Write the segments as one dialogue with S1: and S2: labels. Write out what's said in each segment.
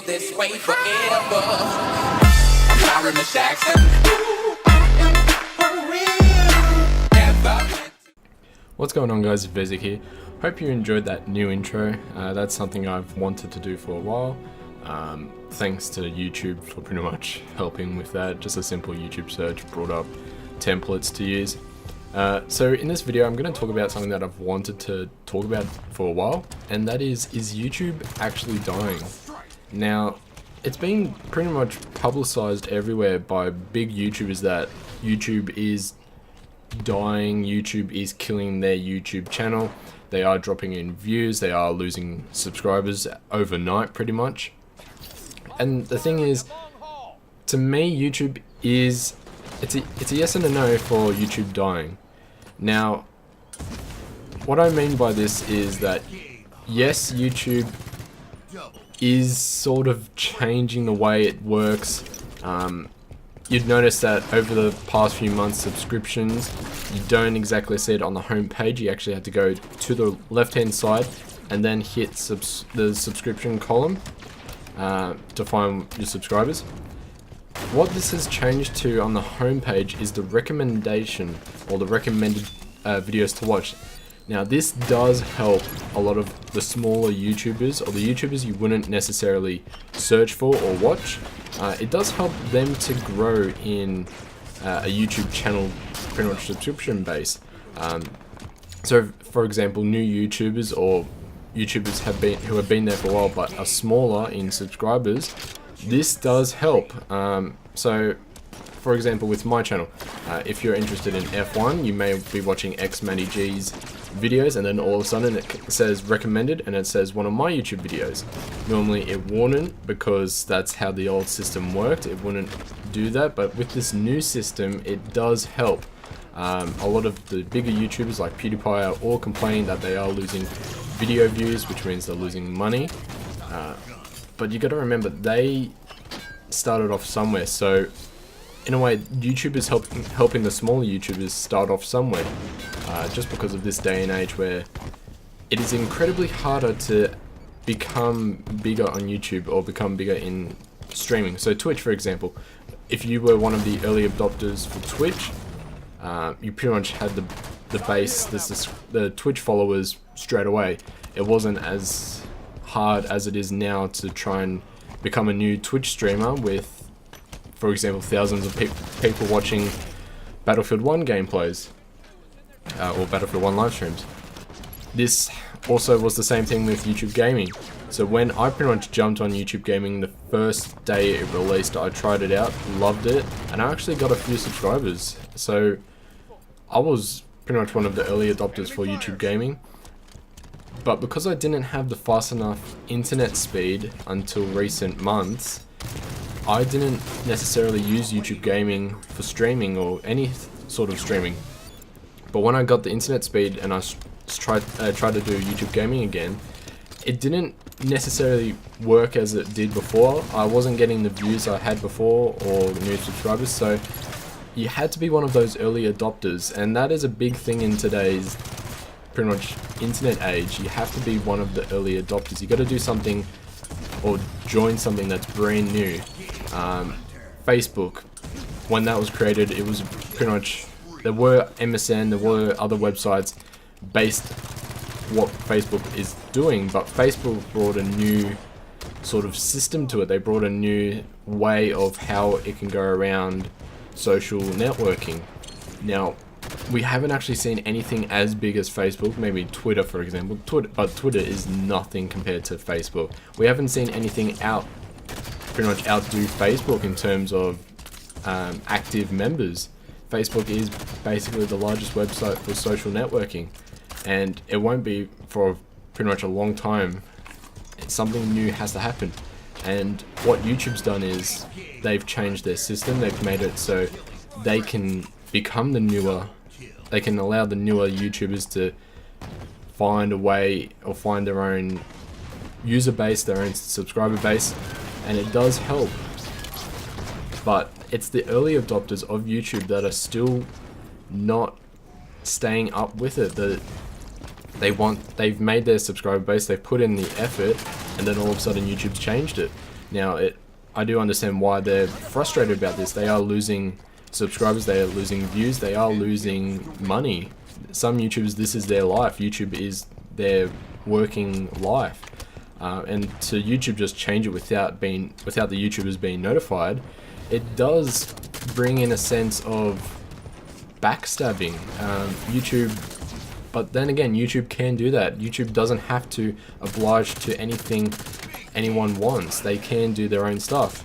S1: This way forever. I'm Byron the Jackson.
S2: What's going on, guys? Vezek here. Hope you enjoyed that new intro. That's something I've wanted to do for a while. Thanks to YouTube for pretty much helping with that. Just a simple YouTube search brought up templates to use. So in this video I'm going to talk about something that I've wanted to talk about for a while, and that is YouTube actually dying? Now, it's been pretty much publicized everywhere by big YouTubers that YouTube is dying, YouTube is killing their YouTube channel. They are dropping in views, they are losing subscribers overnight pretty much. And the thing is, to me, YouTube is, it's a yes and a no for YouTube dying. Now, what I mean by this is that yes, YouTube is sort of changing the way it works. You'd notice that over the past few months, subscriptions, you don't exactly see it on the home page. You actually have to go to the left hand side and then hit the subscription column to find your subscribers. What this has changed to on the home page is the recommendation, or the recommended videos to watch. Now, this does help a lot of the smaller YouTubers, or the YouTubers you wouldn't necessarily search for or watch. It does help them to grow in a YouTube channel, pretty much subscription base. So, for example, new YouTubers or YouTubers who have been there for a while but are smaller in subscribers, this does help. So, for example, with my channel, if you're interested in F1, you may be watching XMattyG's videos, and then all of a sudden it says recommended and it says one of my YouTube videos. Normally it wouldn't, because that's how the old system worked. It wouldn't do that, but with this new system it does help. A lot of the bigger YouTubers like PewDiePie are all complaining that they are losing video views, which means they're losing money. But you got to remember, they started off somewhere, so in a way, YouTube is helping the smaller YouTubers start off somewhere, just because of this day and age where it is incredibly harder to become bigger on YouTube or become bigger in streaming. So Twitch, for example, if you were one of the early adopters for Twitch, you pretty much had the base, the Twitch followers straight away. It wasn't as hard as it is now to try and become a new Twitch streamer with, for example, thousands of people watching Battlefield 1 gameplays, or Battlefield 1 live streams. This also was the same thing with YouTube Gaming. So when I pretty much jumped on YouTube Gaming the first day it released, I tried it out, loved it, and I actually got a few subscribers. So I was pretty much one of the early adopters for YouTube Gaming. But because I didn't have the fast enough internet speed until recent months, I didn't necessarily use YouTube Gaming for streaming or any sort of streaming. But when I got the internet speed and I tried to do YouTube Gaming again, it didn't necessarily work as it did before. I wasn't getting the views I had before or the new subscribers, so you had to be one of those early adopters, and that is a big thing in today's pretty much internet age. You have to be one of the early adopters. You got to do something or join something that's brand new. Facebook, when that was created, it was pretty much, there were MSN, there were other websites based what Facebook is doing, but Facebook brought a new sort of system to it. They brought a new way of how it can go around social networking. Now, we haven't actually seen anything as big as Facebook, maybe Twitter, for example. But Twitter is nothing compared to Facebook. We haven't seen anything pretty much outdo Facebook in terms of active members. Facebook is basically the largest website for social networking, and it won't be for pretty much a long time. Something new has to happen, and what YouTube's done is they've changed their system. They've made it so they can become they can allow the newer YouTubers to find a way or find their own user base, their own subscriber base, and it does help. But it's the early adopters of YouTube that are still not staying up with it. They've made their subscriber base, they've put in the effort, and then all of a sudden YouTube's changed it. Now, I do understand why they're frustrated about this. They are losing subscribers, they are losing views, they are losing money. Some YouTubers, this is their life. YouTube is their working life. And to YouTube just change it without the YouTubers being notified, it does bring in a sense of backstabbing. YouTube, but then again, YouTube can do that. YouTube doesn't have to oblige to anything anyone wants. They can do their own stuff.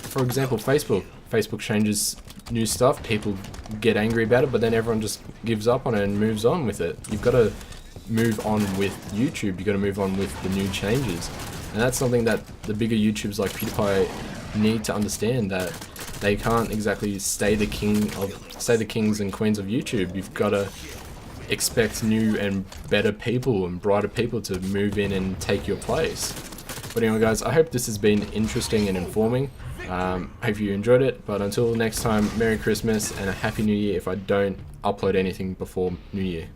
S2: For example, Facebook changes new stuff, people get angry about it, but then everyone just gives up on it and moves on with it. You've got to move on with YouTube, you've got to move on with the new changes. And that's something that the bigger YouTubers like PewDiePie need to understand, that they can't exactly stay the kings and queens of YouTube. You've got to expect new and better people and brighter people to move in and take your place. But anyway guys, I hope this has been interesting and informing. Hope you enjoyed it, but until next time, Merry Christmas and a Happy New Year if I don't upload anything before New Year.